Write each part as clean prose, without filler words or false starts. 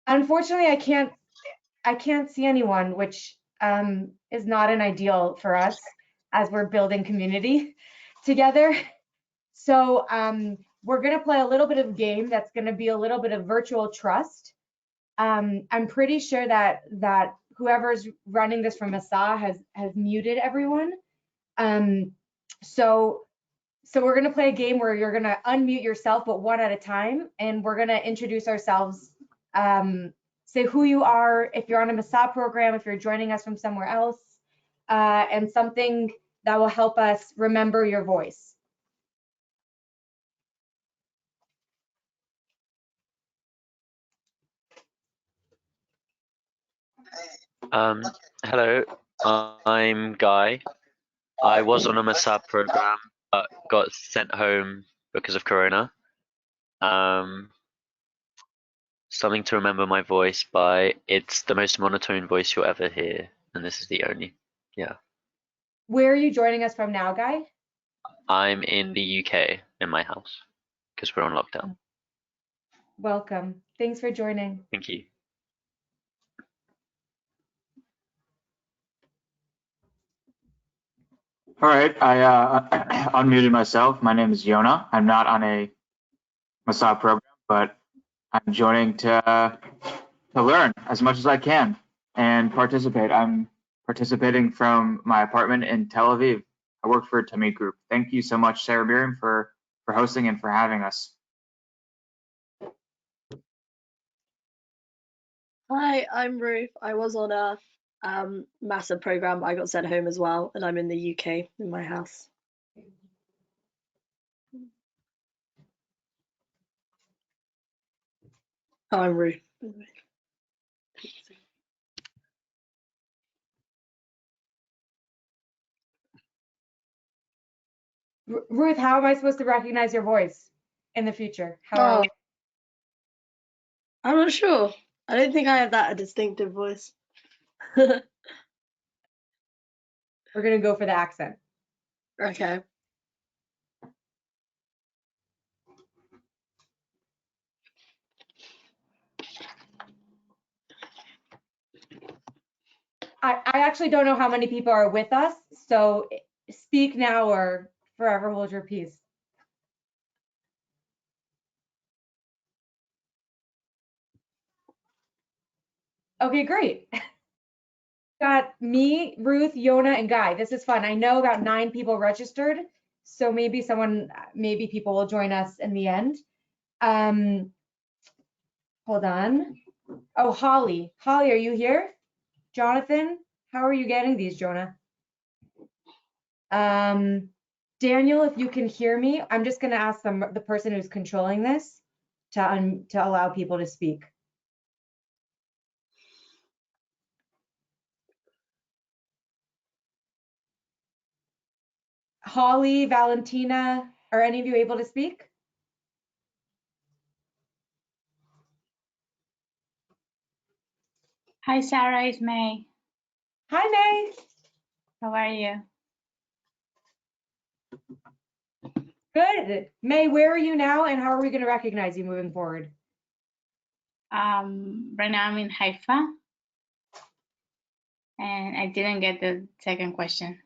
Unfortunately, I can't see anyone, which is not an ideal for us as we're building community together. So we're going to play a little bit of a game that's going to be a little bit of virtual trust. I'm pretty sure that whoever's running this from Masa has muted everyone. So we're going to play a game where you're going to unmute yourself, but one at a time, and we're going to introduce ourselves. Say who you are, if you're on a Masa program, if you're joining us from somewhere else, and something that will help us remember your voice. Hello, I'm Guy. I was on a Masa program, but got sent home because of Corona. Something to remember my voice by. It's the most monotone voice you'll ever hear, and this is the only. Yeah. Where are you joining us from now, Guy? I'm in the UK in my house because we're on lockdown. Welcome. Thanks for joining. Thank you. All right, I unmuted myself. My name is Yona. I'm not on a Masa program, but I'm joining to learn as much as I can and participate. I'm participating from my apartment in Tel Aviv. I work for a Tamid group. Thank you so much, Sara Miriam, for hosting and for having us. Hi, I'm Ruth. I was on a Masa program, but I got sent home as well, and I'm in the UK in my house. Oh, I'm Ruth. Ruth, how am I supposed to recognize your voice in the future? I'm not sure. I don't think I have that a distinctive voice. We're gonna go for the accent. Okay. I actually don't know how many people are with us, so speak now or forever hold your peace. Okay, great. Got me, Ruth, Yona, and Guy. This is fun. I know about 9 people registered, so maybe people will join us in the end. Hold on. Oh, Holly. Holly, are you here? Jonathan, how are you getting these, Jonah? Daniel, if you can hear me, I'm just going to ask the person who's controlling this to allow people to speak. Holly, Valentina, are any of you able to speak? Hi, Sarah, it's May. Hi, May. How are you? Good. May, where are you now and how are we going to recognize you moving forward? Right now I'm in Haifa. And I didn't get the second question.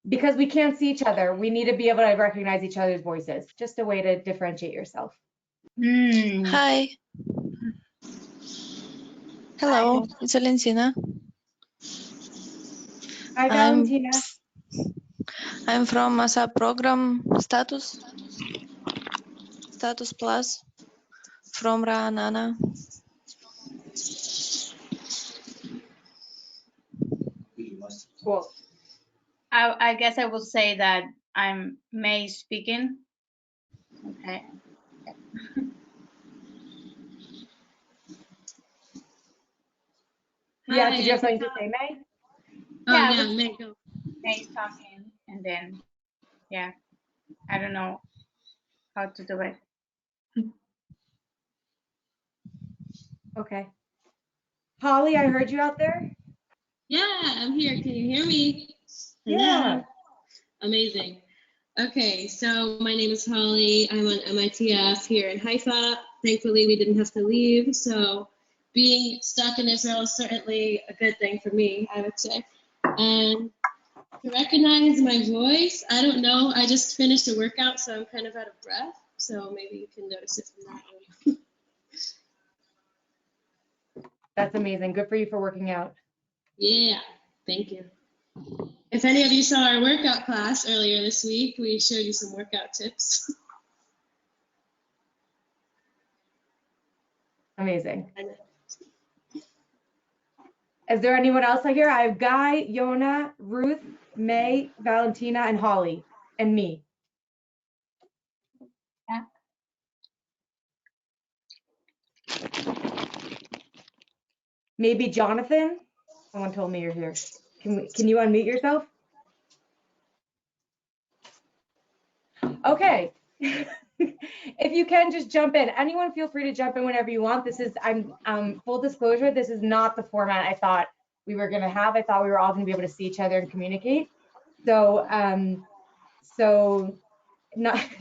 Because we can't see each other, we need to be able to recognize each other's voices. Just a way to differentiate yourself. Hi. Hello, it's Valentina. Hi, Valentina. I'm from Masa program Status Plus from Ra'anana. Cool. I guess I will say that I'm May speaking. Okay. Yeah, did you have something to say, May? Yeah, yeah, May, go. May's talking, and then, yeah, I don't know how to do it. Okay. Holly, I heard you out there. Yeah, I'm here. Can you hear me? Yeah. Amazing. Okay, so my name is Holly. I'm on MITF here in Haifa. thankfully we didn't have to leave. So being stuck in Israel is certainly a good thing for me, I would say. And to recognize my voice, I don't know. I just finished a workout, so I'm kind of out of breath. So maybe you can notice it from that one. That's amazing. Good for you for working out. Yeah, thank you. If any of you saw our workout class earlier this week, we showed you some workout tips. Amazing. Is there anyone else I hear? I have Guy, Yona, Ruth, May, Valentina, and Holly, and me. Yeah. Maybe Jonathan? Someone told me you're here. Can you unmute yourself? Okay. If you can, just jump in. Anyone feel free to jump in whenever you want. This is, full disclosure, this is not the format I thought we were going to have. I thought we were all going to be able to see each other and communicate. So,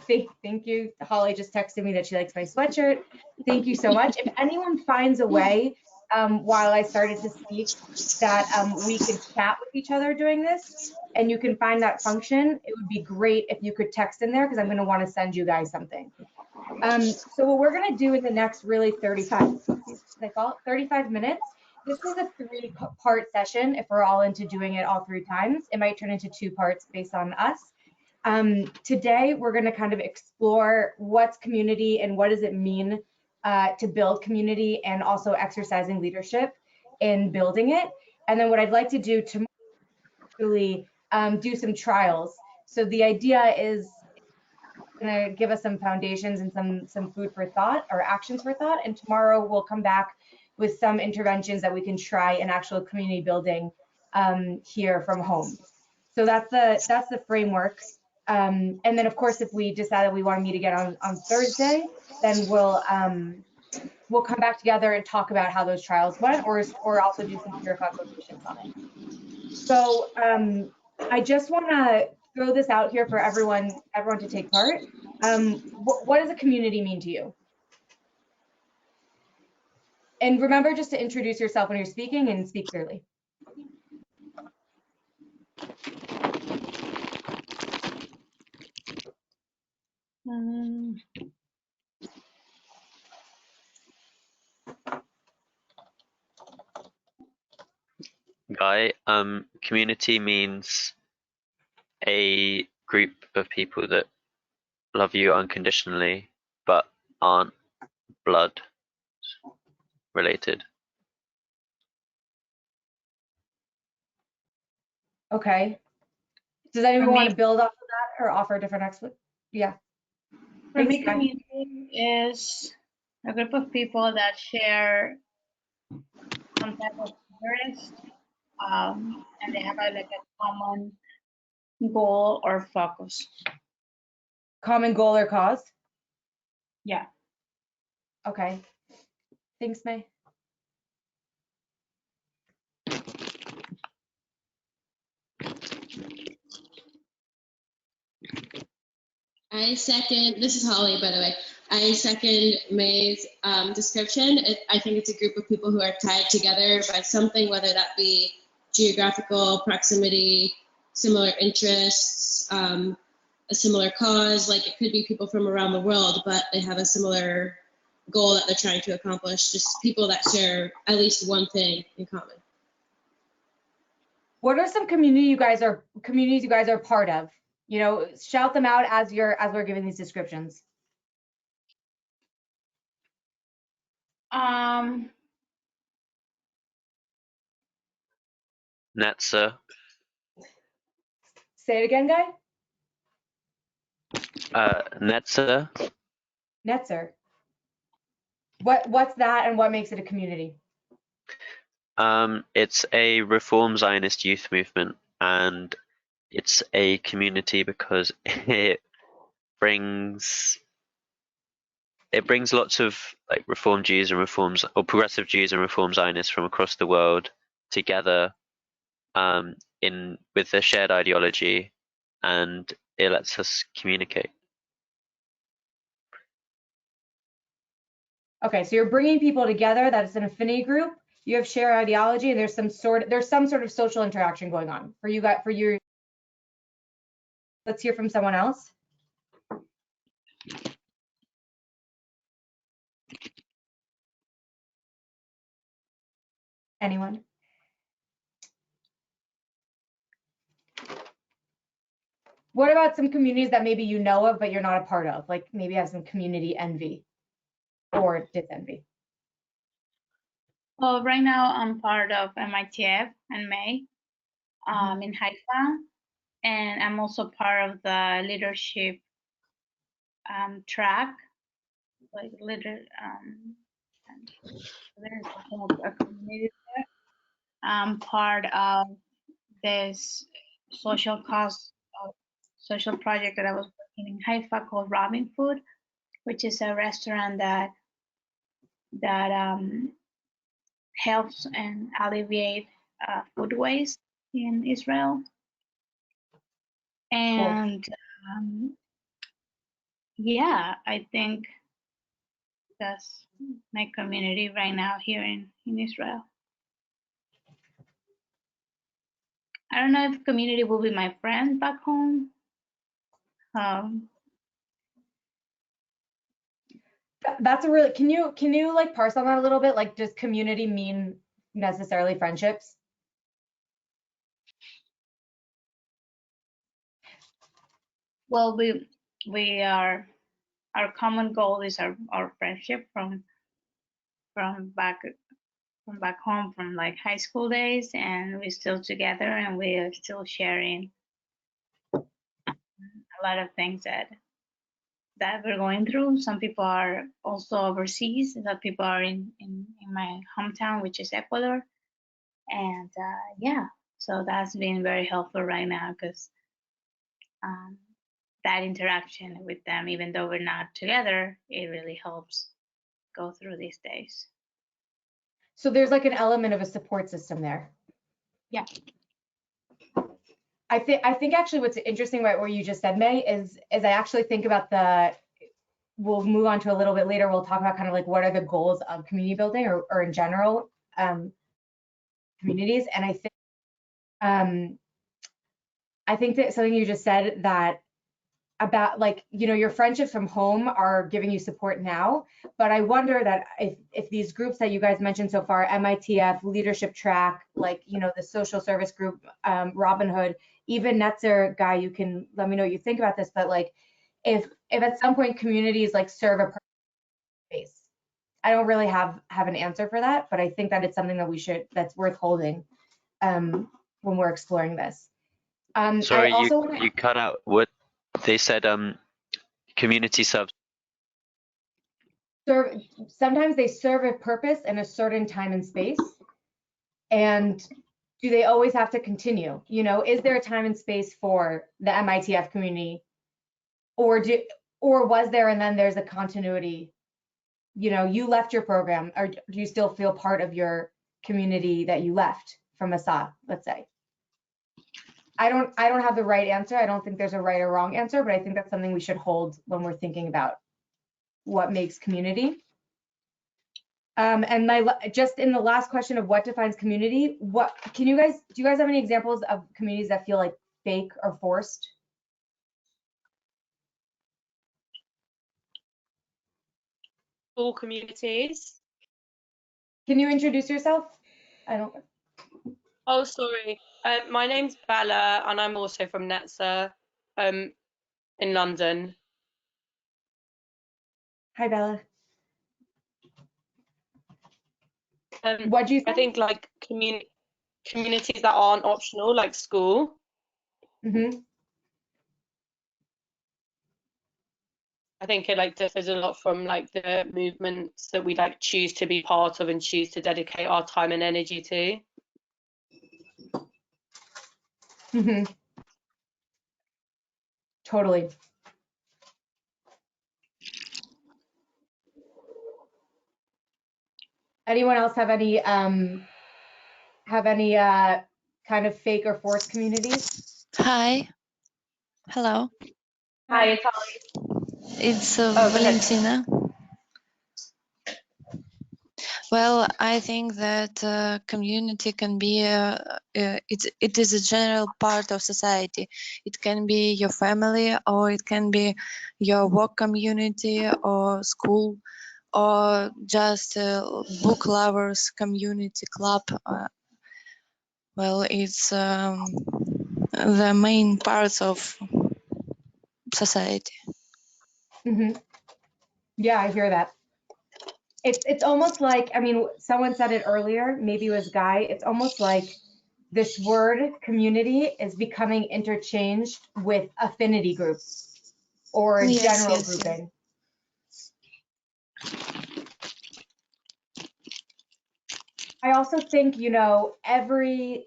thank you. Holly just texted me that she likes my sweatshirt. Thank you so much. If anyone finds a way, while I started to speak, that we could chat with each other during this, and you can find that function, it would be great if you could text in there, because I'm going to want to send you guys something. So what we're going to do in the next really 35 minutes, this is a 3-part session. If we're all into doing it all 3 times, it might turn into 2 parts based on us. Today, we're going to kind of explore what's community and what does it mean to build community, and also exercising leadership in building it. And then what I'd like to do tomorrow is do some trials. So the idea is going to give us some foundations and some food for thought, or actions for thought. And tomorrow we'll come back with some interventions that we can try in actual community building here from home. So that's the framework. And then of course, if we decide that we want to meet again on Thursday, then we'll come back together and talk about how those trials went, or also do some peer consultations on it. So I just want to throw this out here for everyone to take part. What does a community mean to you? And remember just to introduce yourself when you're speaking, and speak clearly. Guy, community means a group of people that love you unconditionally, but aren't blood related. Okay. Does anyone want to build off of that or offer a different explanation? Yeah. For me, Thanks, Guy. community is a group of people that share some type of interest, and they have like a common goal or focus. Common goal or cause? Yeah. Okay. Thanks, May. I second, this is Holly, by the way. I second May's description. I think it's a group of people who are tied together by something, whether that be geographical proximity, similar interests, a similar cause. Like, it could be people from around the world, but they have a similar goal that they're trying to accomplish. Just people that share at least one thing in common. What are some communities you guys are part of? You know, shout them out as we're giving these descriptions. Netzer, Say it again, Guy. Netzer, Netzer. What's that, and what makes it a community? it's a Reform Zionist youth movement, and it's a community because it brings lots of like Reform Jews and or progressive Jews and Reform Zionists from across the world together with a shared ideology, and it lets us communicate. Okay, so you're bringing people together. That is an affinity group. You have shared ideology, and there's some sort of social interaction going on for you guys. Let's hear from someone else. Anyone? What about some communities that maybe you know of, but you're not a part of? Like maybe have some community envy or disenvy. Well, right now I'm part of MITF and May in Haifa, and I'm also part of the leadership track, like there's a community there. I'm part of this social project that I was working in Haifa called Robin Food, which is a restaurant that helps and alleviate food waste in Israel. And yeah, I think that's my community right now here in Israel. I don't know if community will be my friend back home. That's a really, can you like parse on that a little bit? Like, does community mean necessarily friendships? Well, our common goal is our friendship from back home, from like high school days, and we're still together and we are still sharing a lot of things that we're going through. Some people are also overseas, some people are in my hometown, which is Ecuador. And yeah, so that's been very helpful right now, because that interaction with them, even though we're not together, it really helps go through these days. So there's like an element of a support system there. Yeah. I think actually what's interesting about what you just said, May, is I actually think about we'll move on to a little bit later, we'll talk about kind of like what are the goals of community building or in general communities. And I think that something you just said that about like, you know, your friendships from home are giving you support now, but I wonder that if these groups that you guys mentioned so far, MITF, leadership track, like, you know, the social service group, Robin Hood, even Netzer guy, you can let me know what you think about this, but like, if at some point communities like serve a space, I don't really have an answer for that, but I think that it's something that that's worth holding when we're exploring this. Sorry, I also you cut out what they said. Community subs. Sometimes they serve a purpose in a certain time and space. And do they always have to continue? You know, is there a time and space for the MITF community, or was there and then there's a continuity? You know, you left your program, or do you still feel part of your community that you left from Masa, let's say? I don't have the right answer. I don't think there's a right or wrong answer, but I think that's something we should hold when we're thinking about what makes community. And just in the last question of what defines community, do you guys have any examples of communities that feel like fake or forced? All communities. Can you introduce yourself? Oh, sorry. My name's Bella, and I'm also from Netzer, in London. Hi, Bella. What'd you say? I think like communities that aren't optional, like school. Mm-hmm. I think it like differs a lot from like the movements that we like choose to be part of and choose to dedicate our time and energy to. Mm-hmm. Totally. Anyone else have any kind of fake or forced communities? Hi. Hello. Hi, it's Holly. It's Oh, go ahead. Valentina. Well, I think that community can be it is a general part of society. It can be your family, or it can be your work community, or school, or just book lovers community club. Well, it's the main parts of society. Yeah, I hear that. It's almost like, I mean, someone said it earlier, maybe it was Guy. It's almost like this word community is becoming interchanged with affinity groups or Yes, general yes, yes. grouping. I also think, you know, I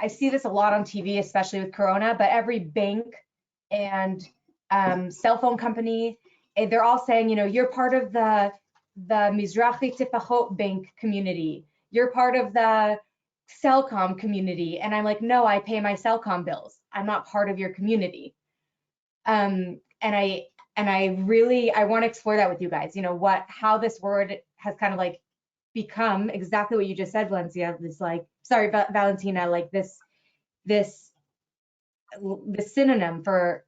see this a lot on TV, especially with Corona, but every bank and cell phone company, they're all saying, you know, you're part of the Mizrahi Tipachot Bank community. You're part of the Cellcom community. And I'm like, no, I pay my Cellcom bills. I'm not part of your community. And I want to explore that with you guys, you know, how this word has kind of like become exactly what you just said, Valencia, this like, sorry, Valentina, like this synonym for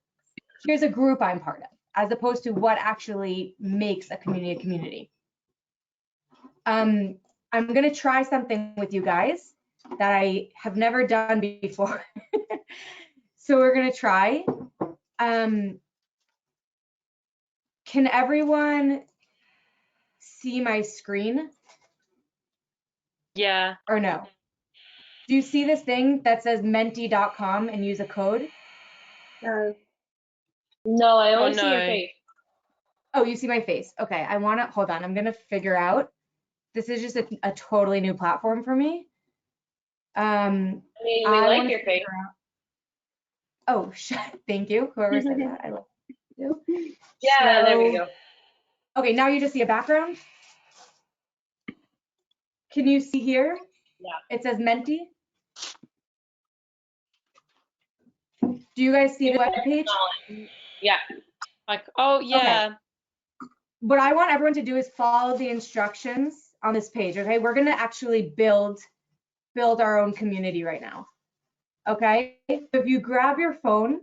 here's a group I'm part of, as opposed to what actually makes a community a community. I'm gonna try something with you guys that I have never done before. So we're gonna try. Can everyone see my screen Yeah. or no? Do you see this thing that says menti.com and use a code? No, I Oh, only see your no. face. Oh, you see my face. Okay, hold on. I'm gonna figure out. This is just a totally new platform for me. I mean, we I like wanna your face. figure out. Oh, thank you. Whoever said that, I love you. Yeah, there we So- go. Okay, now you just see a background. Can you see here? Yeah. It says Menti. Do you guys see the web page? Yeah. Like, oh, yeah. What I want everyone to do is follow the instructions on this page, okay? We're gonna actually build our own community right now, okay? If you grab your phone,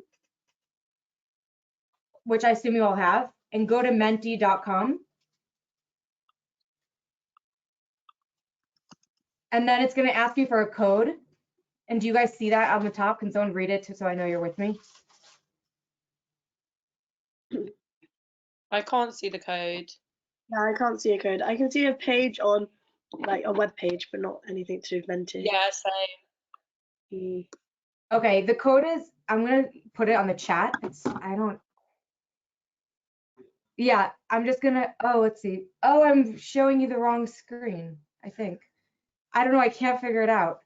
which I assume you all have, and go to menti.com, and then it's gonna ask you for a code. And do you guys see that on the top? Can someone read it so I know you're with me? I can't see the code. Yeah, I can't see a code. I can see a page on like a web page, but not anything to do with Menti. Yeah, same. Okay, the code is, I'm gonna put it on the chat. Yeah, I'm just gonna, oh, let's see. Oh, I'm showing you the wrong screen, I think. I don't know, I can't figure it out.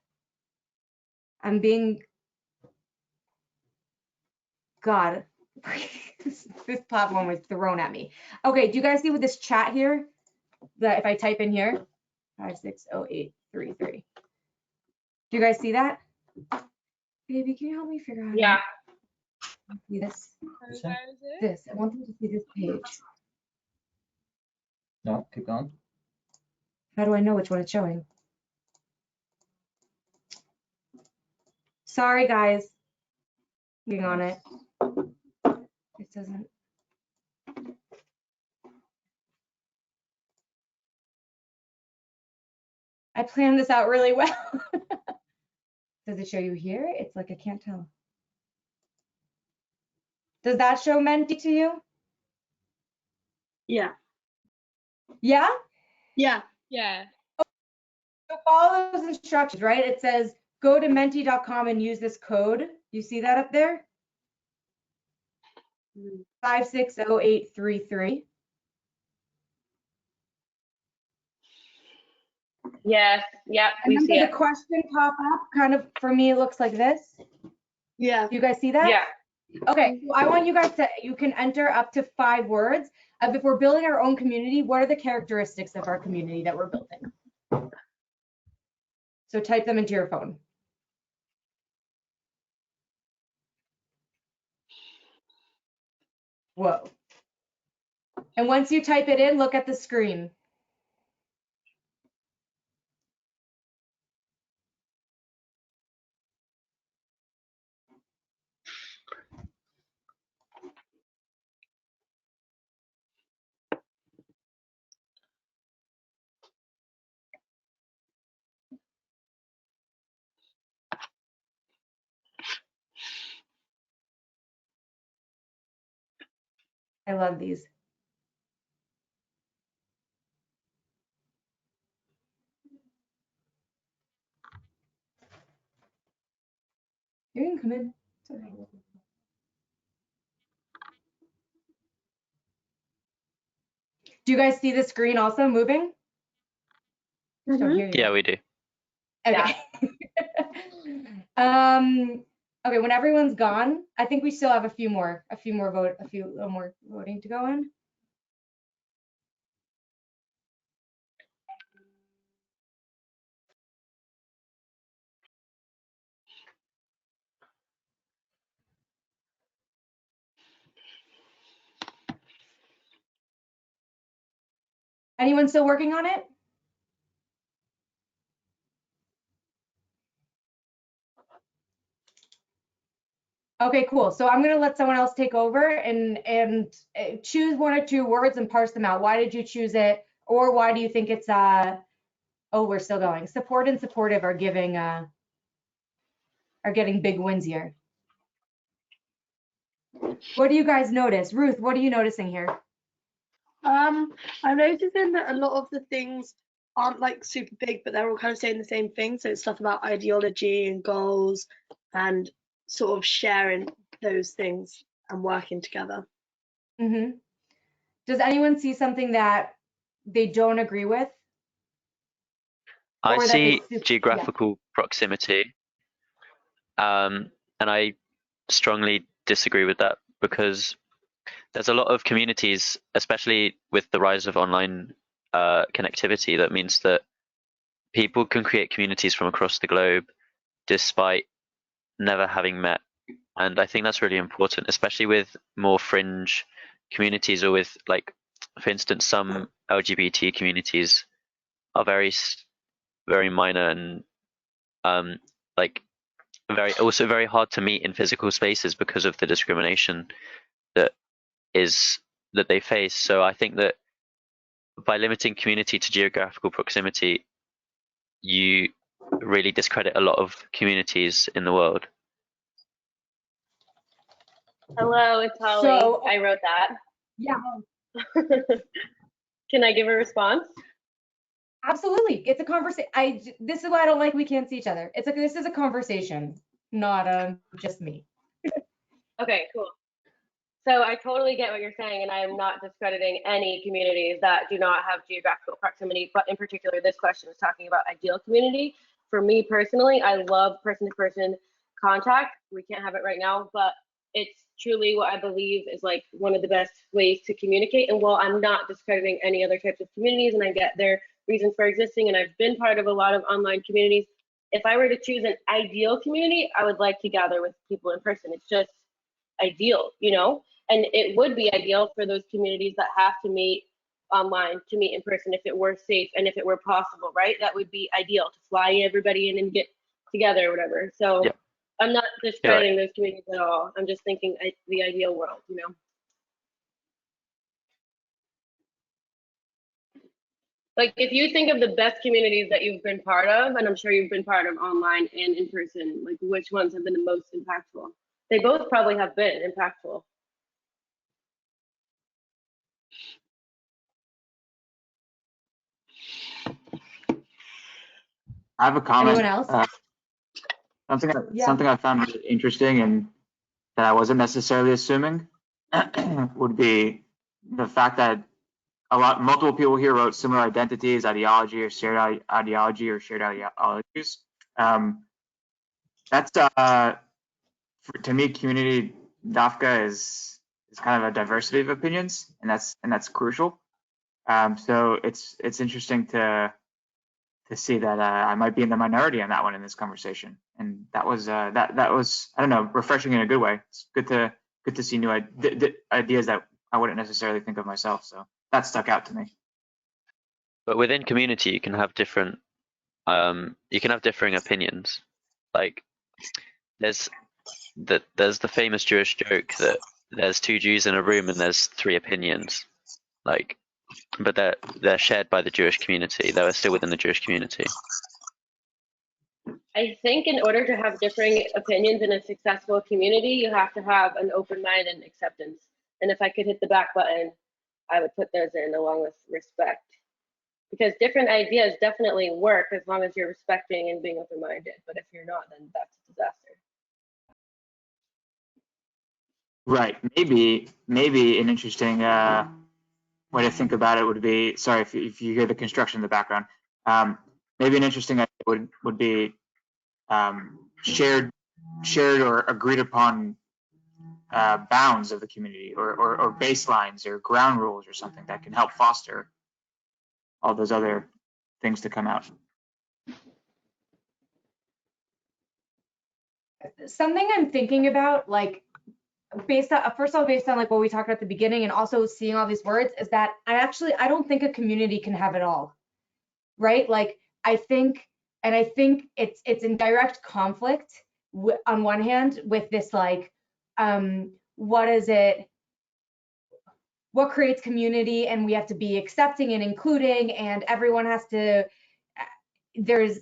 God, this platform was thrown at me. Okay, do you guys see with this chat here? That if I type in here, 560833. Do you guys see that? Baby, can you help me figure out? Yeah. See this? This. I want them to see this page. No, keep going. How do I know which one it's showing? Sorry, guys. Working on it. It doesn't. I planned this out really well. Does it show you here? It's like I can't tell. Does that show Menti to you? Yeah. Yeah? Yeah. Yeah. So follow those instructions, right? It says go to menti.com and use this code. You see that up there? 560833. Yes. Yeah. And We then see there's it. a question pop up. Kind of, for me, it looks like this. Yeah. Do you guys see that? Yeah. Okay, so I want you guys to, you can enter up to 5 words of if we're building our own community, what are the characteristics of our community that we're building? So type them into your phone. Whoa. And once you type it in, look at the screen. I love these. You can come in. It's okay. Do you guys see the screen also moving? Just don't hear you. Yeah, we do. Okay. Okay, when everyone's gone, I think we still have a few more voting to go in. Anyone still working on it? Okay, cool. So I'm gonna let someone else take over and choose one or two words and parse them out. Why did you choose it? Or why do you think it's oh, we're still going. Support and supportive are getting big wins here. What do you guys notice? Ruth, what are you noticing here? I'm noticing that a lot of the things aren't like super big, but they're all kind of saying the same thing. So it's stuff about ideology and goals and sort of sharing those things and working together. Mm-hmm. Does anyone see something that they don't agree with? I Or that see they geographical proximity, and I strongly disagree with that because there's a lot of communities, especially with the rise of online connectivity, that means that people can create communities from across the globe despite never having met. And I think that's really important, especially with more fringe communities or with, like, for instance, some LGBT communities are very minor and like also very hard to meet in physical spaces because of the discrimination that they face. So I think that by limiting community to geographical proximity, you really discredit a lot of communities in the world. Hello, it's Holly. So, I wrote that. yeah, Can I give a response? absolutely. It's a conversation. This is why I don't like we can't see each other. This is a conversation, not just me. Okay, cool. So I totally get what you're saying, and I am not discrediting any communities that do not have geographical proximity, but in particular, this question is talking about ideal community. For me personally, I love person-to-person contact. We can't have it right now, but it's truly what I believe is like one of the best ways to communicate. And while I'm not discrediting any other types of communities, and I get their reasons for existing, and I've been part of a lot of online communities, if I were to choose an ideal community, I would like to gather with people in person. It's just ideal, you know? And it would be ideal for those communities that have to meet online to meet in person if it were safe and if it were possible, right? That would be ideal to fly everybody in and get together or whatever. So Yeah. I'm not discrediting those communities at all. I'm just thinking the ideal world, you know? Like if you think of the best communities that you've been part of, and I'm sure you've been part of online and in person, like which ones have been the most impactful? They both probably have been impactful. I have a comment. Anyone else? Something I found really interesting and that I wasn't necessarily assuming would be the fact that multiple people here wrote similar identities, ideology, or shared ideology or shared ideologies. That's to me, community DAFCA is kind of a diversity of opinions, and that's crucial. So it's interesting to see that I might be in the minority on that one in this conversation, and that was that was, I don't know, refreshing in a good way. It's good to see new ideas that I wouldn't necessarily think of myself. So that stuck out to me. But within community, you can have different differing opinions. Like there's the famous Jewish joke that there's two Jews in a room and there's three opinions. Like, but they're shared by the Jewish community. They're still within the Jewish community. I think in order to have differing opinions in a successful community, you have to have an open mind and acceptance. And if I could hit the back button, I would put those in along with respect. Because different ideas definitely work as long as you're respecting and being open-minded. But if you're not, then that's a disaster. Right. Maybe an interesting way to think about it would be, sorry if you hear the construction in the background, maybe an interesting idea would be shared or agreed upon bounds of the community, or baselines or ground rules or something that can help foster all those other things to come out. Something I'm thinking about, like, based on, first of all, based on like what we talked about at the beginning, and also seeing all these words, is that I don't think a community can have it all, right? Like, I think it's in direct conflict on one hand with this, like, what creates community, and we have to be accepting and including, and everyone has to, it's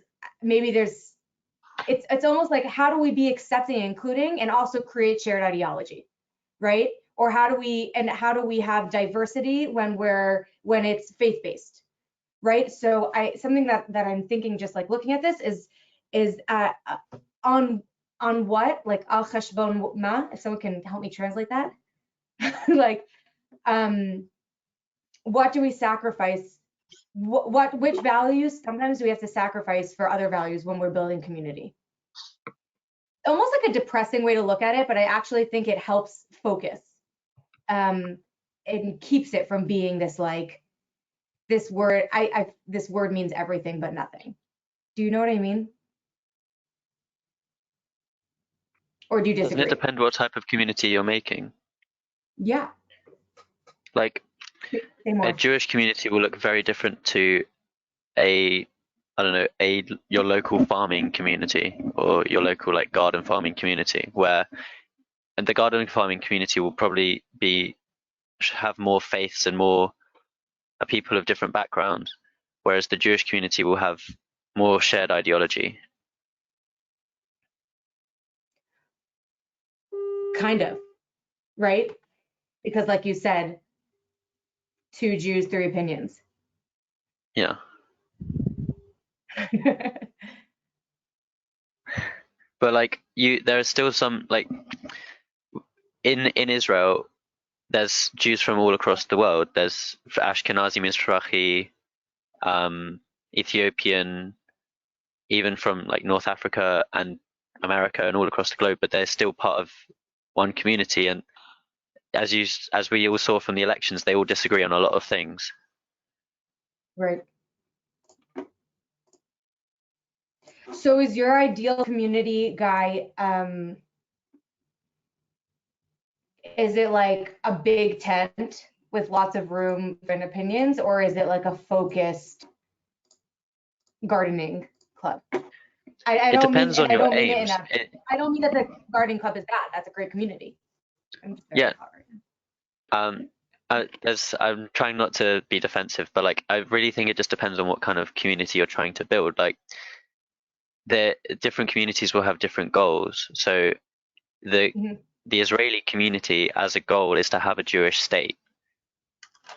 almost like, how do we be accepting and including and also create shared ideology, right? Or how do we have diversity when it's faith-based, right? So something that I'm thinking, just like looking at this, is on what, like al cheshbon ma, if someone can help me translate that, like, what do we sacrifice? Which values sometimes do we have to sacrifice for other values when we're building community? Almost like a depressing way to look at it, but I actually think it helps focus, and keeps it from being this, like, this word. This word means everything but nothing. Do you know what I mean? Or do you disagree? Doesn't it depend what type of community you're making? Yeah. Like, a Jewish community will look very different to your local farming community, or your local, like, garden farming community, and the garden farming community will probably have more faiths and more people of different backgrounds, whereas the Jewish community will have more shared ideology. Kind of, right? Because like you said, 2 Jews, 3 opinions. Yeah. But like, there are still some, like, in Israel, there's Jews from all across the world. There's Ashkenazi, Mizrahi, Ethiopian, even from like North Africa and America and all across the globe, but they're still part of one community. And as we all saw from the elections, they all disagree on a lot of things. Right. So is your ideal community, Guy, is it like a big tent with lots of room and opinions, or is it like a focused gardening club? I It don't mean, depends on your aims. I don't mean that the gardening club is bad. That's a great community. Yeah. I'm trying not to be defensive, but like, I really think it just depends on what kind of community you're trying to build. Like, the different communities will have different goals. So the Israeli community as a goal is to have a Jewish state,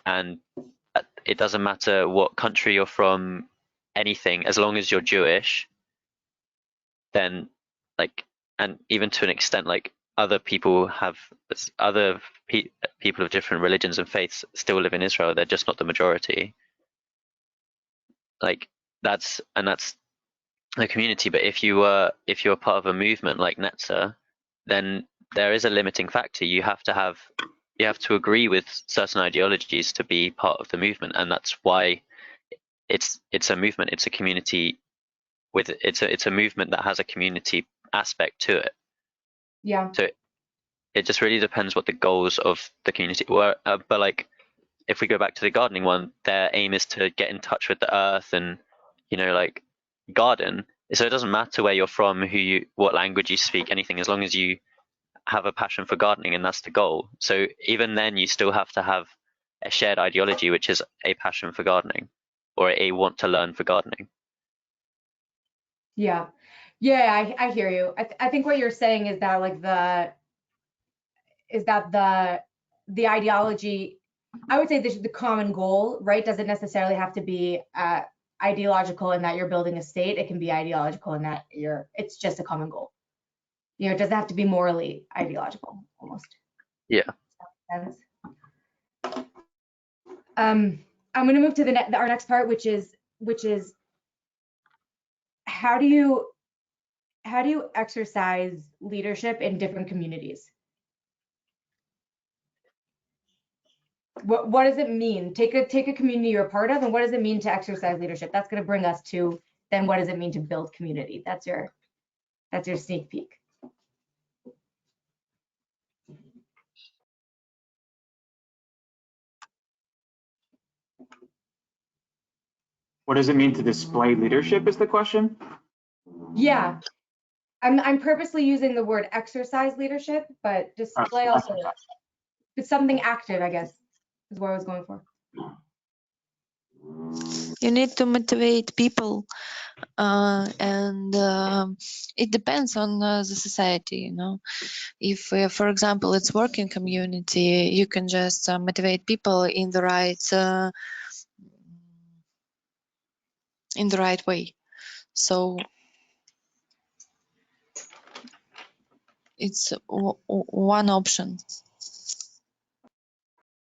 and it doesn't matter what country you're from, anything, as long as you're Jewish, then, like, and even to an extent, like, other people people of different religions and faiths still live in Israel. They're just not the majority. Like, that's a community. But if you're part of a movement like Netza, then there is a limiting factor. You have to agree with certain ideologies to be part of the movement, and that's why it's a movement. It's a community it's a movement that has a community aspect to it. Yeah. So it just really depends what the goals of the community were. But like, if we go back to the gardening one, their aim is to get in touch with the earth and, like, garden. So it doesn't matter where you're from, what language you speak, anything, as long as you have a passion for gardening, and that's the goal. So even then, you still have to have a shared ideology, which is a passion for gardening, or a want to learn for gardening. Yeah. Yeah, I hear you. I think what you're saying is that, like, the ideology, I would say the common goal, right, doesn't necessarily have to be ideological in that you're building a state. It can be ideological in that it's just a common goal. You know, it doesn't have to be morally ideological almost. Yeah. I'm going to move to our next part, which is how do you exercise leadership in different communities? What does it mean? Take a community you're a part of, and what does it mean to exercise leadership? That's going to bring us to then what does it mean to build community? That's your sneak peek. What does it mean to display leadership is the question? Yeah. I'm purposely using the word exercise leadership, but display also. It's something active, I guess, is what I was going for. You need to motivate people, and it depends on the society, you know. If, for example, it's working community, you can just motivate people in the right way. So it's one option.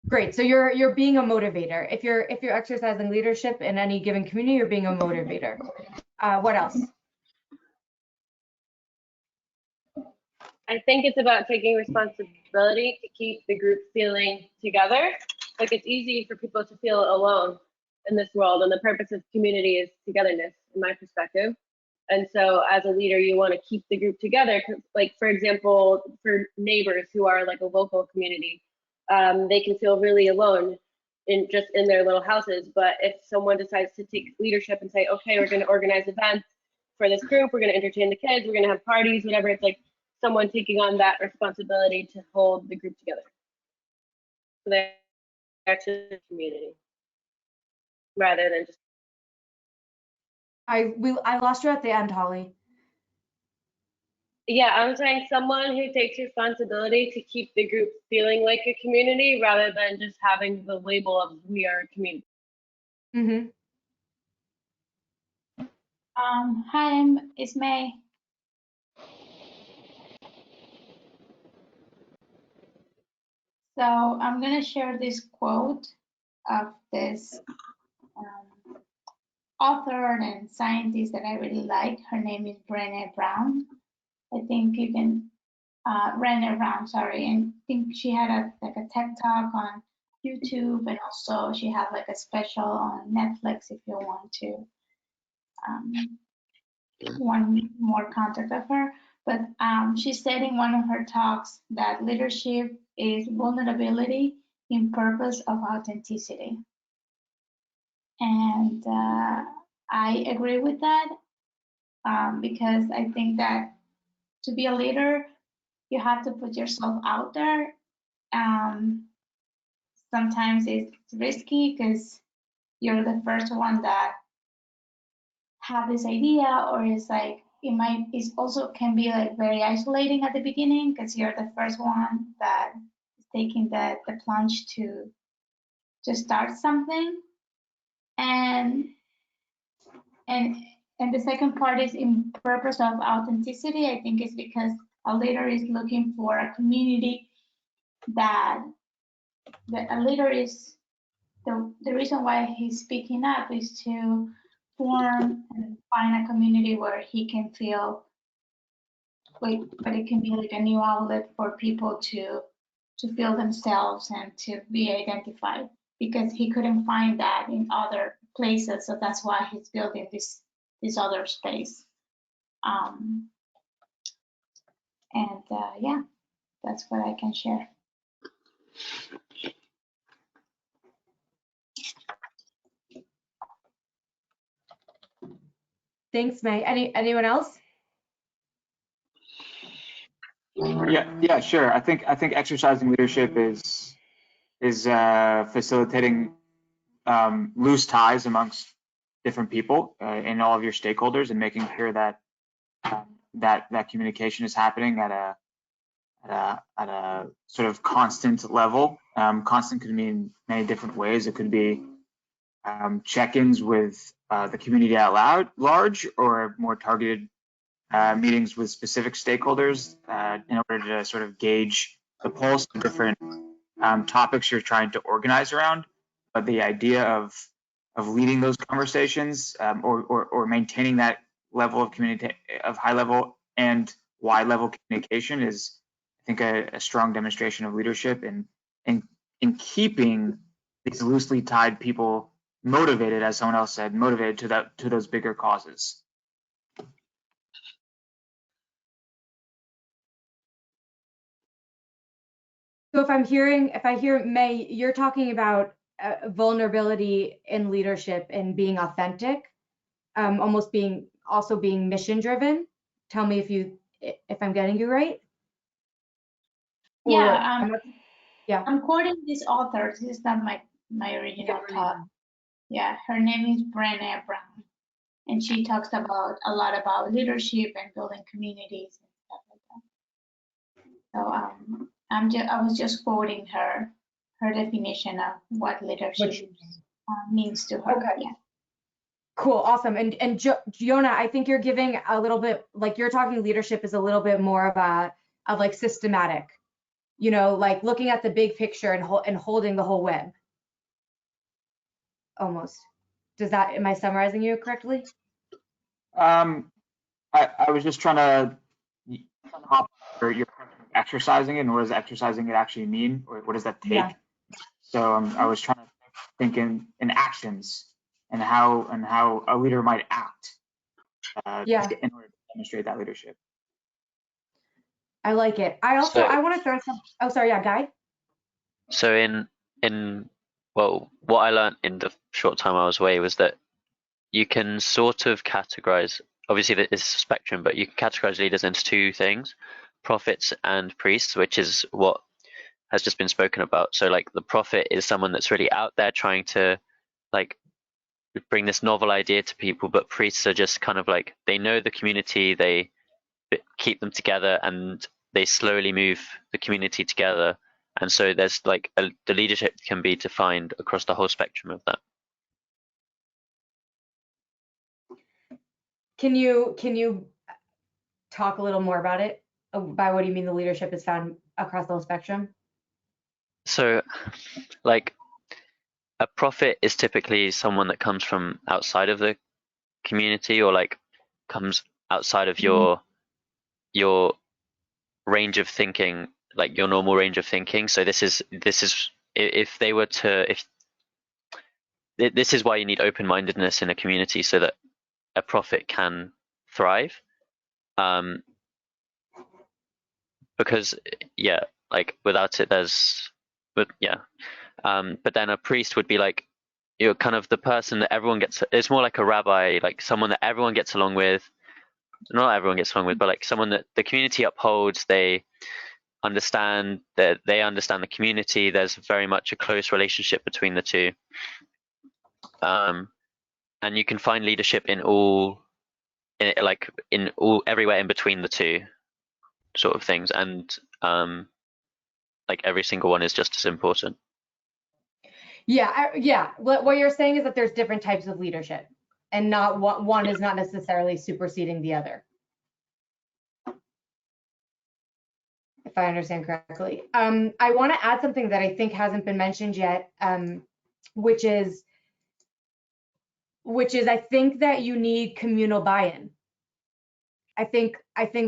Great. So you're being a motivator. If you're exercising leadership in any given community, you're being a motivator. What else? I think it's about taking responsibility to keep the group feeling together. Like, it's easy for people to feel alone in this world, and the purpose of community is togetherness, in my perspective. And so as a leader, you want to keep the group together. Like, for example, for neighbors who are like a local community, they can feel really alone in their little houses. But if someone decides to take leadership and say, okay, we're going to organize events for this group, we're going to entertain the kids, we're going to have parties, whatever, it's like someone taking on that responsibility to hold the group together. So they actually community rather than just. I lost you at the end, Holly. Yeah, I'm saying someone who takes responsibility to keep the group feeling like a community rather than just having the label of we are a community. Mm-hmm. Hi, it's May. So I'm going to share this quote of this author and scientist that I really like. Her name is Brené Brown. I think you can, Brené Brown, sorry. And I think she had a TED Talk on YouTube, and also she had like a special on Netflix if you want to one more contact of her. But she said in one of her talks that leadership is vulnerability in purpose of authenticity. And I agree with that because I think that to be a leader, you have to put yourself out there. Sometimes it's risky because you're the first one that have this idea, or it's like it also can be like very isolating at the beginning because you're the first one that is taking the plunge to start something. And the second part is in purpose of authenticity. I think it's because a leader is looking for a community that a leader is the reason why he's speaking up is to form and find a community where he can feel like, but it can be like a new outlet for people to feel themselves and to be identified, because he couldn't find that in other places. So that's why he's building this other space. Yeah, that's what I can share. Thanks, May. Anyone else? Yeah, sure. I think exercising leadership is facilitating loose ties amongst different people and all of your stakeholders, and making sure that that communication is happening at a sort of constant level Constant could mean many different ways. It could be check-ins with the community at large, or more targeted meetings with specific stakeholders in order to sort of gauge the pulse of different topics you're trying to organize around. But the idea of leading those conversations or maintaining that level of high level and wide level communication is, I think, a strong demonstration of leadership in keeping these loosely tied people motivated, as someone else said, motivated to those bigger causes. So if I hear May, you're talking about vulnerability in leadership and being authentic, almost being mission driven. Tell me if I'm getting you right. Yeah, yeah. I'm quoting this author. This is not my original thought. Yeah, her name is Brené Brown, and she talks about a lot about leadership and building communities and stuff like that. So I was just quoting her definition of what leadership means to her. Okay. Yeah. Cool, awesome. And Jonah, I think you're giving a little bit, like, you're talking leadership is a little bit more of like systematic, you know, like looking at the big picture and holding the whole web. Almost. Am I summarizing you correctly? I was just trying to hop over your exercising it, and what does exercising it actually mean, or what does that take? Yeah. So I was trying to think in actions and how a leader might act in order to demonstrate that leadership. I like it. I want to throw some. Oh, sorry, yeah, Guy. So well, what I learned in the short time I was away was that you can sort of categorize. Obviously, there is a spectrum, but you can categorize leaders into two things: prophets and priests, which is what has just been spoken about. So, like, the prophet is someone that's really out there trying to, like, bring this novel idea to people, but priests are just kind of like, they know the community, they keep them together, and they slowly move the community together. And so there's like the leadership can be defined across the whole spectrum of that. Can you talk a little more about it? By what do you mean the leadership is found across the whole spectrum? So, like, a prophet is typically someone that comes from outside of the community, or like comes outside of your range of thinking, like your normal range of thinking. So this is if they were to, if this is why you need open-mindedness in a community, so that a prophet can thrive. Because like without it, but then a priest would be like, you're kind of the person that everyone gets. It's more like a rabbi, like someone that everyone gets along with. Not everyone gets along with, but like someone that the community upholds. They understand the community. There's very much a close relationship between the two. And you can find leadership everywhere in between the two sort of things, and like every single one is just as important. Yeah. What you're saying is that there's different types of leadership, and not one is not necessarily superseding the other, if I understand correctly. I want to add something that I think hasn't been mentioned yet, which is I think that you need communal buy-in. I think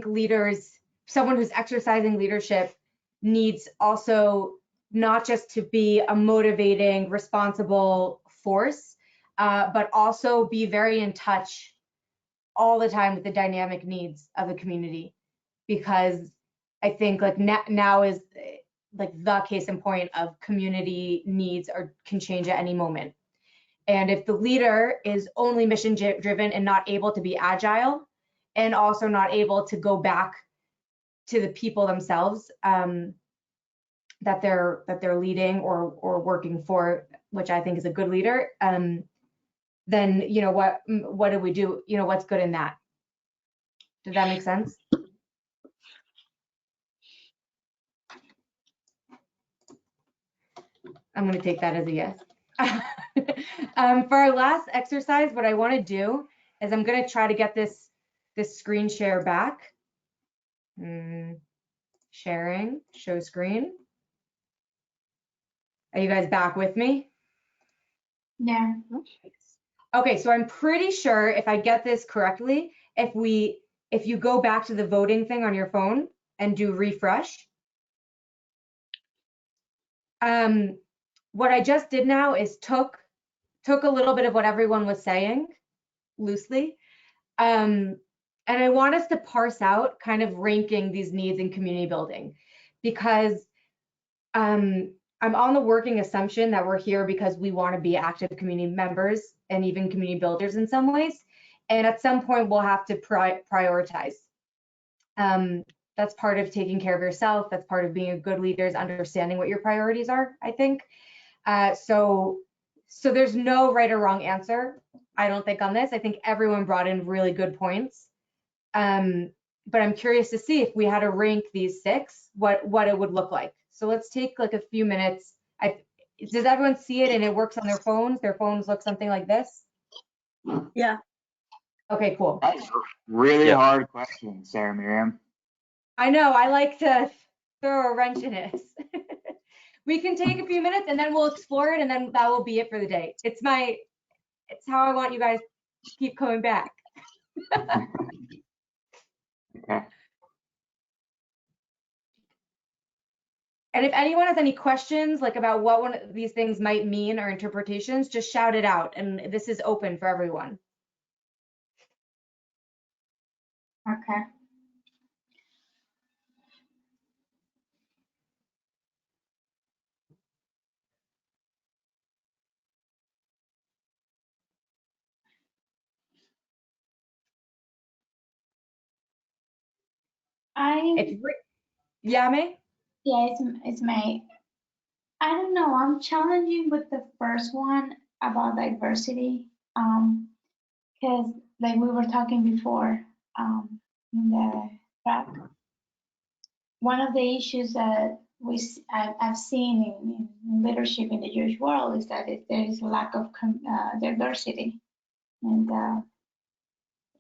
leaders, someone who's exercising leadership, needs also not just to be a motivating, responsible force, but also be very in touch all the time with the dynamic needs of the community. Because I think like now is like the case in point of community needs can change at any moment. And if the leader is only mission driven and not able to be agile, and also not able to go back to the people themselves that they're leading or working for, which I think is a good leader, then what do we do? What's good in that? Does that make sense? I'm going to take that as a yes. For our last exercise, what I want to do is I'm going to try to get this screen share back. Sharing, show screen. Are you guys back with me? Yeah. Okay, so I'm pretty sure if I get this correctly, if you go back to the voting thing on your phone and do refresh, what I just did now is took a little bit of what everyone was saying loosely, and I want us to parse out kind of ranking these needs in community building, because I'm on the working assumption that we're here because we want to be active community members and even community builders in some ways. And at some point, we'll have to prioritize. That's part of taking care of yourself. That's part of being a good leader, is understanding what your priorities are, I think. So there's no right or wrong answer, I don't think, on this. I think everyone brought in really good points. But I'm curious to see if we had to rank these 6, what it would look like. So let's take like a few minutes. Does everyone see it and it works on their phones? Their phones look something like this? Yeah. Okay, cool. That's a really hard question, Sara Miriam. I know, I like to throw a wrench in it. We can take a few minutes and then we'll explore it, and then that will be it for the day. It's how I want you guys to keep coming back. Okay. And if anyone has any questions, like about what one of these things might mean or interpretations, just shout it out. And this is open for everyone. Okay. Yeah, May? Yeah, it's May. I don't know. I'm challenging with the first one about diversity, because like we were talking before in the track, one of the issues that I've seen in leadership in the Jewish world is that there is a lack of diversity, and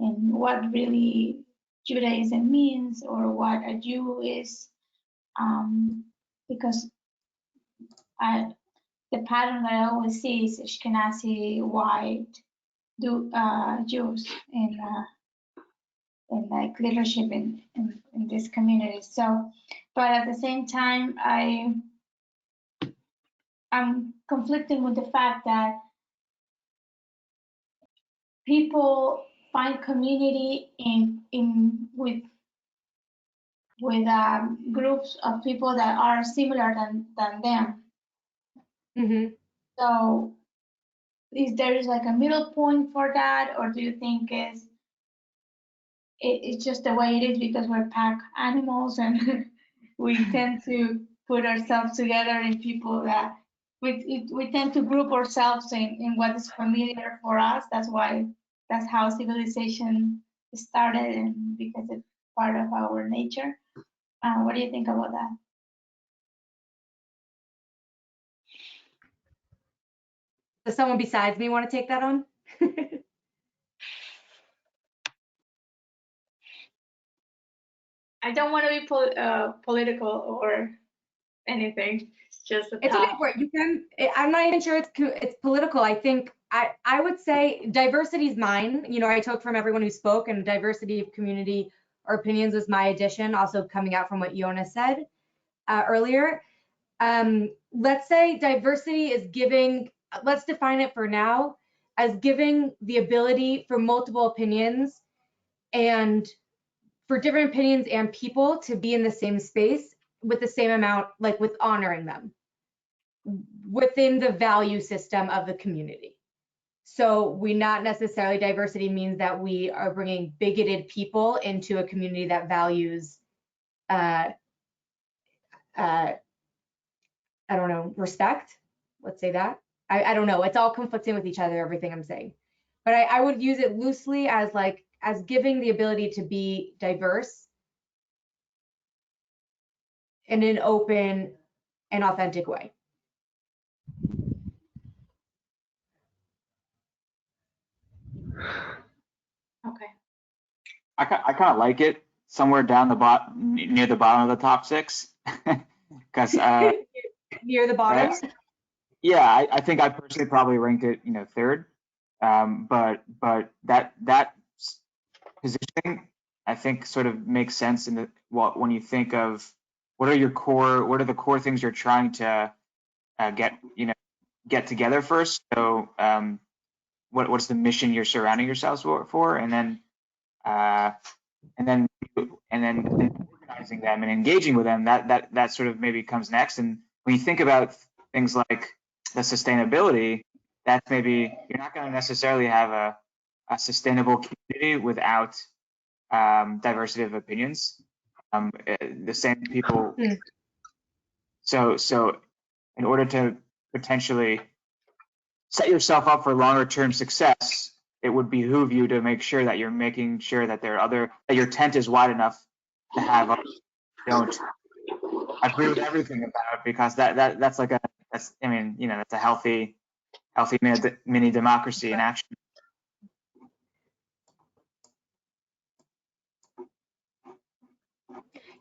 what really Judaism means, or what a Jew is, because the pattern that I always see is Ashkenazi white Jews in like leadership in this community. So, but at the same time, I'm conflicting with the fact that people find community with groups of people that are similar than them. Mm-hmm. So is there like a middle point for that, or do you think it's just the way it is because we're pack animals and we tend to put ourselves together in people that we tend to group ourselves in what is familiar for us. That's how civilization started, and because it's part of our nature. What do you think about that? Does someone besides me want to take that on? I don't want to be political or anything. It's just a It's thought. okay. You can. I'm not even sure it's political. I think I would say diversity is mine. You know, I took from everyone who spoke, and diversity of community or opinions was my addition. Also coming out from what Yona said earlier. Let's say diversity is giving. Let's define it for now as giving the ability for multiple opinions and for different opinions and people to be in the same space with the same amount, like with honoring them within the value system of the community. So we not necessarily, diversity means that we are bringing bigoted people into a community that values, I don't know, respect. Let's say that. I don't know. It's all conflicting with each other, everything I'm saying. But I would use it loosely as giving the ability to be diverse in an open and authentic way. Okay. I kind of like it somewhere down the bottom, near the bottom of the top 6, because Near the bottom. yeah, I think I personally probably ranked it, 3rd. But that positioning, I think, sort of makes sense when you think of what are the core things you're trying to get together first. So what's the mission you're surrounding yourselves for, and then organizing them and engaging with them, that sort of maybe comes next. And when you think about things like the sustainability, that's maybe you're not going to necessarily have a sustainable community without diversity of opinions. The same people. So in order to potentially set yourself up for longer term success, it would behoove you to make sure that you're making sure that that your tent is wide enough to have others don't agree with everything about it, because that's a healthy mini democracy in action.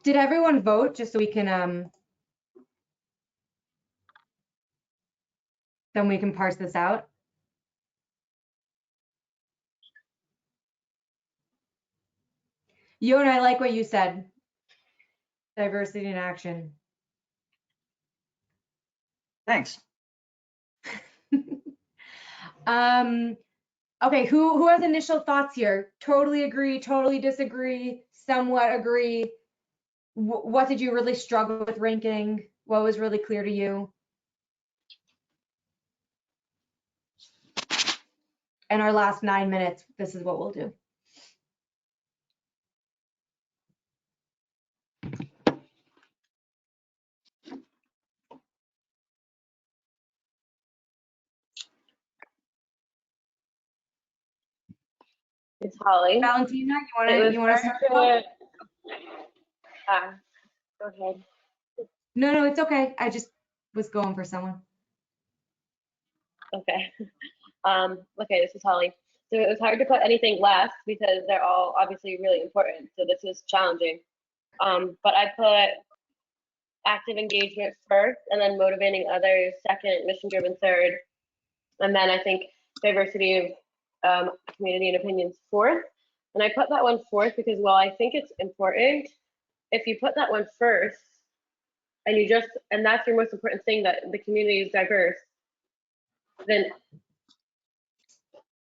Did everyone vote, just so we can then we can parse this out? Yona, I like what you said. Diversity in action. Thanks. Okay, who has initial thoughts here? Totally agree, totally disagree, somewhat agree. What did you really struggle with ranking? What was really clear to you? In our last 9 minutes, this is what we'll do. It's Holly. Valentina, you want to start? Go ahead. No, it's okay. I just was going for someone. Okay. Okay, this is Holly. So it was hard to put anything last because they're all obviously really important. So this was challenging. But I put active engagement first, and then motivating others second, mission driven third, and then I think diversity of community and opinions fourth. And I put that one fourth because while I think it's important, if you put that one first and that's your most important thing, that the community is diverse, then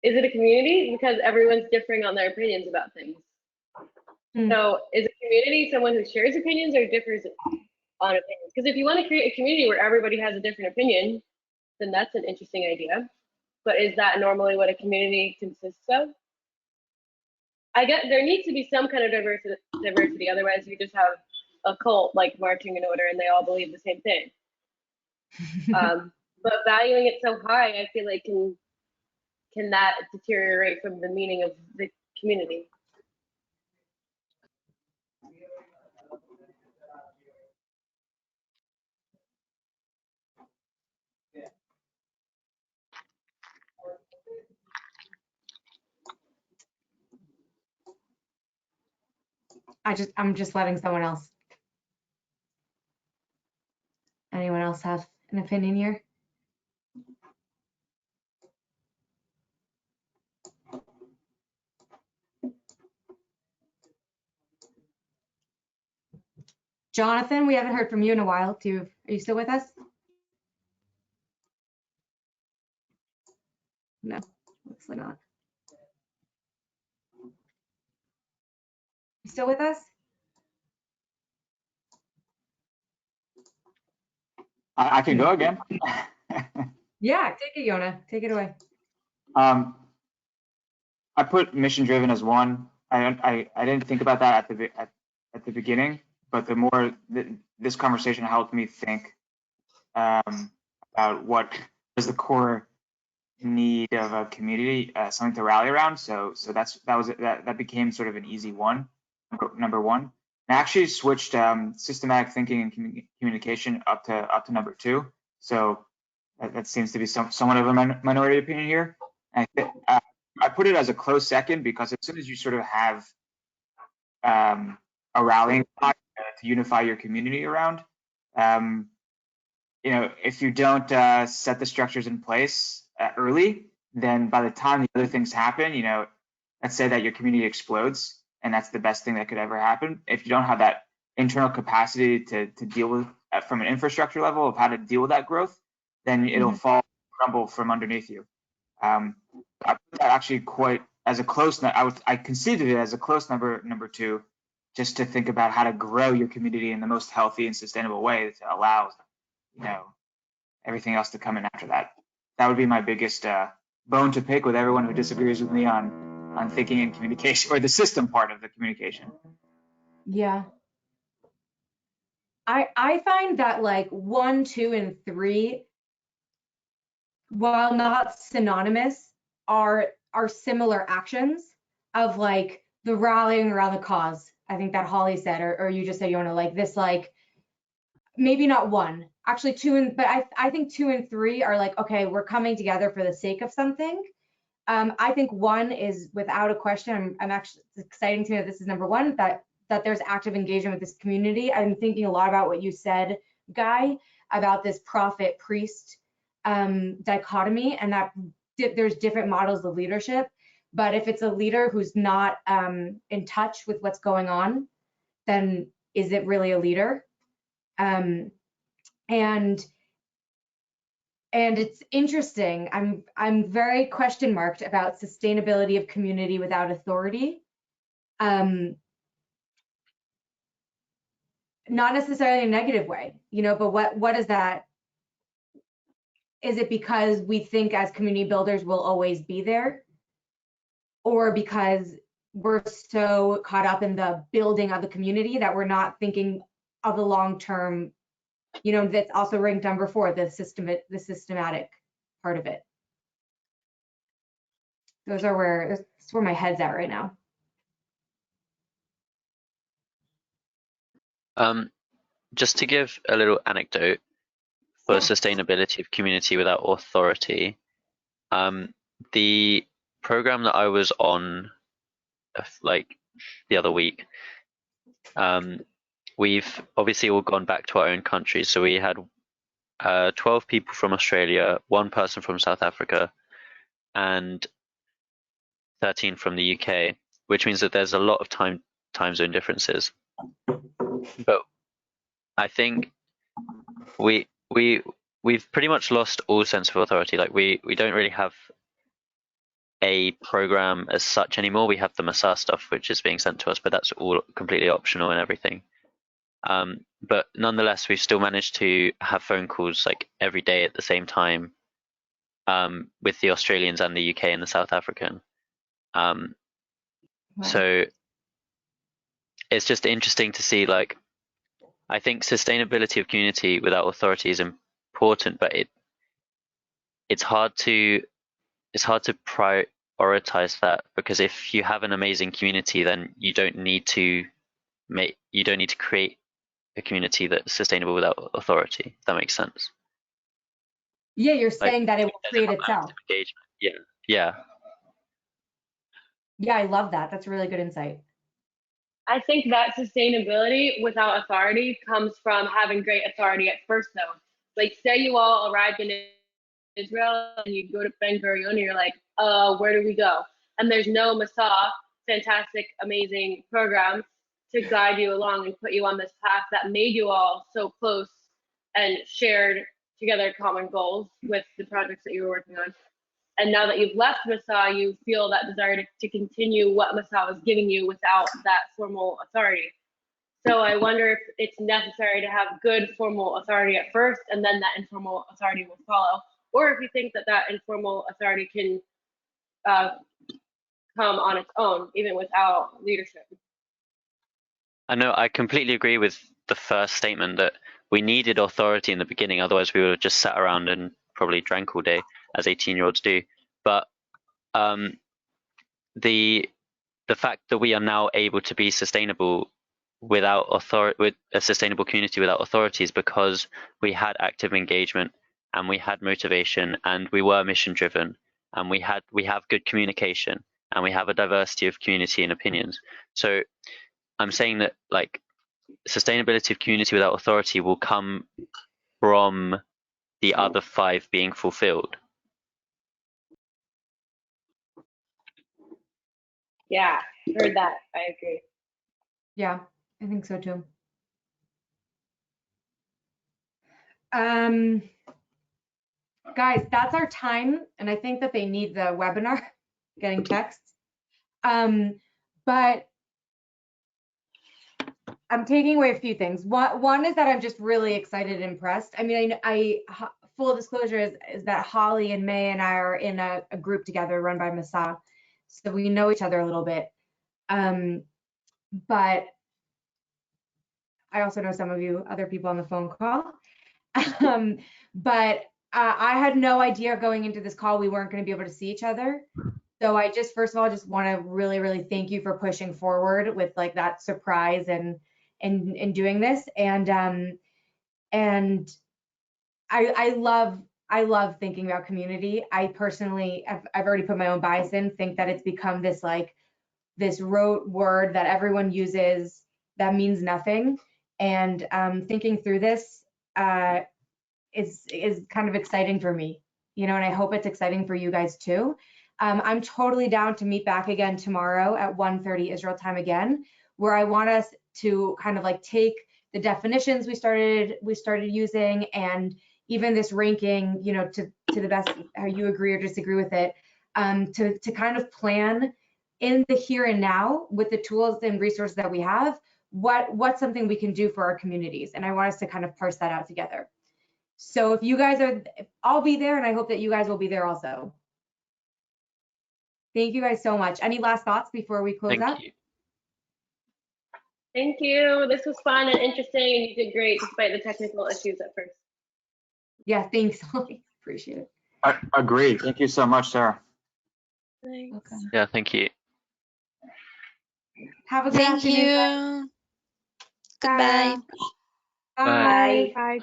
is it a community? Because everyone's differing on their opinions about things. So is a community someone who shares opinions or differs on opinions? Because if you want to create a community where everybody has a different opinion, then that's an interesting idea. But is that normally what a community consists of? I get there needs to be some kind of diversity. Otherwise, you just have a cult like marching in order and they all believe the same thing. But valuing it so high, I feel like can that deteriorate from the meaning of the community? I'm just letting someone else. Anyone else have an opinion here? Jonathan, we haven't heard from you in a while. Are you still with us? No, looks like not. You still with us? I can go again. Yeah, take it, Yona. Take it away. I put mission driven as one. I didn't think about that at the beginning, but the more this conversation helped me think about what is the core need of a community, something to rally around. So that became sort of an easy one, number one. I actually switched systematic thinking and communication up to number 2. So that seems to be somewhat of a minority opinion here. I I put it as a close second, because as soon as you sort of have a rallying cry to unify your community around, you know, if you don't set the structures in place early, then by the time the other things happen, you know, let's say that your community explodes, and that's the best thing that could ever happen. If you don't have that internal capacity to deal with from an infrastructure level of how to deal with that growth, then it'll fall, crumble from underneath you. I put that actually quite as a close. I considered it as a close number two, just to think about how to grow your community in the most healthy and sustainable way that allows, you know, everything else to come in after that. That would be my biggest bone to pick with everyone who disagrees with me on thinking and communication, or the system part of the communication. Yeah. I find that like 1, 2, and 3, while not synonymous, are similar actions of like the rallying around the cause. I think that Holly said, or you just said, Yona, like this, like maybe not 1, actually 2, but I think 2 and 3 are like, okay, we're coming together for the sake of something. I think 1 is without a question. I'm actually, it's exciting to me that this is number 1, that there's active engagement with this community. I'm thinking a lot about what you said, Guy, about this prophet priest dichotomy, and that there's different models of leadership. But if it's a leader who's not in touch with what's going on, then is it really a leader? And it's interesting. I'm very question marked about sustainability of community without authority. Not necessarily in a negative way, you know, but what is that? Is it because we think as community builders we'll always be there? Or because we're so caught up in the building of the community that we're not thinking of the long-term, you know, that's also ranked number 4, the systematic part of it. That's where my head's at right now. Just to give a little anecdote for sustainability of community without authority, the program that I was on like the other week, we've obviously all gone back to our own countries. So we had 12 people from Australia, 1 person from South Africa, and 13 from the UK, which means that there's a lot of time zone differences. But I think we've pretty much lost all sense of authority. Like we don't really have a program as such anymore. We have the Masa stuff which is being sent to us, but that's all completely optional and everything. But nonetheless, we've still managed to have phone calls like every day at the same time with the Australians and the UK and the South African. Wow. So it's just interesting to see, like, I think sustainability of community without authority is important, but it's hard to prioritize that, because if you have an amazing community, then you don't need to create a community that's sustainable without authority, if that makes sense. Yeah, you're saying that it will create itself. Yeah. Yeah, I love that. That's a really good insight. I think that sustainability without authority comes from having great authority at first, though. Like, say you all arrived in Israel and you go to Ben Gurion and you're like, where do we go? And there's no Masa, fantastic, amazing program to guide you along and put you on this path that made you all so close and shared together common goals with the projects that you were working on. And now that you've left Masa, you feel that desire to continue what Masa was giving you without that formal authority. So I wonder if it's necessary to have good formal authority at first, and then that informal authority will follow. Or if you think that informal authority can come on its own, even without leadership. I know, I completely agree with the first statement that we needed authority in the beginning, otherwise we would have just sat around and probably drank all day, as 18-year-olds do. But the fact that we are now able to be sustainable without authority, with a sustainable community without authority, is because we had active engagement and we had motivation and we were mission driven and we have good communication, and we have a diversity of community and opinions. So I'm saying that like sustainability of community without authority will come from the other 5 being fulfilled. Yeah, heard that. I agree. Yeah, I think so too. Guys, that's our time, and I think that they need the webinar, getting texts. But I'm taking away a few things. One is that I'm just really excited and impressed. I mean, full disclosure is that Holly and May and I are in a group together run by Masa, so we know each other a little bit. But I also know some of you other people on the phone call. But I had no idea going into this call we weren't going to be able to see each other. So I just, first of all, just want to really, really thank you for pushing forward with like that surprise and doing this. And I love thinking about community. I personally, I've already put my own bias in, think that it's become this like this rote word that everyone uses that means nothing. And thinking through this is kind of exciting for me, you know, and I hope it's exciting for you guys too. I'm totally down to meet back again tomorrow at 1:30 Israel time again, where I want us to kind of like take the definitions we started using, and even this ranking, you know, to the best how you agree or disagree with it, to kind of plan in the here and now with the tools and resources that we have, what's something we can do for our communities. And I want us to kind of parse that out together. So if you guys are, I'll be there, and I hope that you guys will be there also. Thank you guys so much. Any last thoughts before we close up? Thank you. Thank you. This was fun and interesting, and you did great despite the technical issues at first. Yeah, thanks. Appreciate it. I agree. Thank you so much, Sarah. Thanks. Okay. Yeah, thank you. Have a good Thank afternoon. you. Goodbye. Bye. Bye.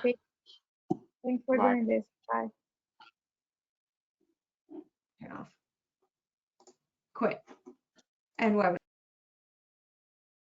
Thanks for Bye. doing this. Bye. Turn off. Quit. And webinar.